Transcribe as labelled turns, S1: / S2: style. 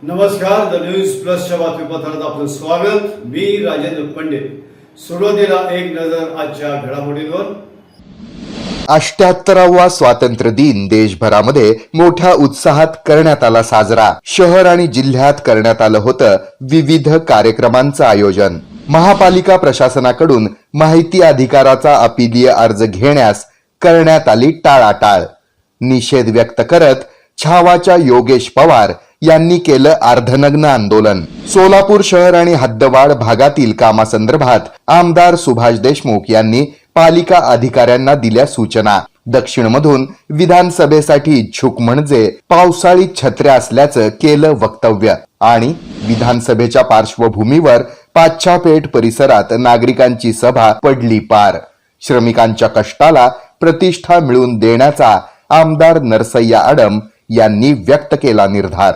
S1: नमस्कार, the news प्लसच्या बातमीपत्रात आपलं स्वागत. मी राजेंद्र पंडित. सुरुवातीला एक नजर आजच्या घडामोडींवर.
S2: 78वा स्वातंत्र्य दिन देशभरामध्ये मोठ्या उत्साहात करण्यात आला साजरा. शहर आणि जिल्ह्यात करण्यात आलं होतं विविध कार्यक्रमांचं आयोजन. महापालिका प्रशासनाकडून माहिती अधिकाराचा अपिलीय अर्ज घेण्यास करण्यात आली टाळाटाळ. निषेध व्यक्त करत छावाच्या योगेश पवार यांनी केलं अर्धनग्न आंदोलन. सोलापूर शहर आणि हद्दवाढ भागातील कामासंदर्भात आमदार सुभाष देशमुख यांनी पालिका अधिकाऱ्यांना दिल्या सूचना. दक्षिणमधून विधानसभेसाठी इच्छुक म्हणजे पावसाळी छत्र्या असल्याचं केलं वक्तव्य. आणि विधानसभेच्या पार्श्वभूमीवर पाच्छापेठ परिसरात नागरिकांची सभा पडली पार. श्रमिकांच्या कष्टाला प्रतिष्ठा मिळवून देण्याचा आमदार नरसय्या आडम यांनी व्यक्त केला निर्धार.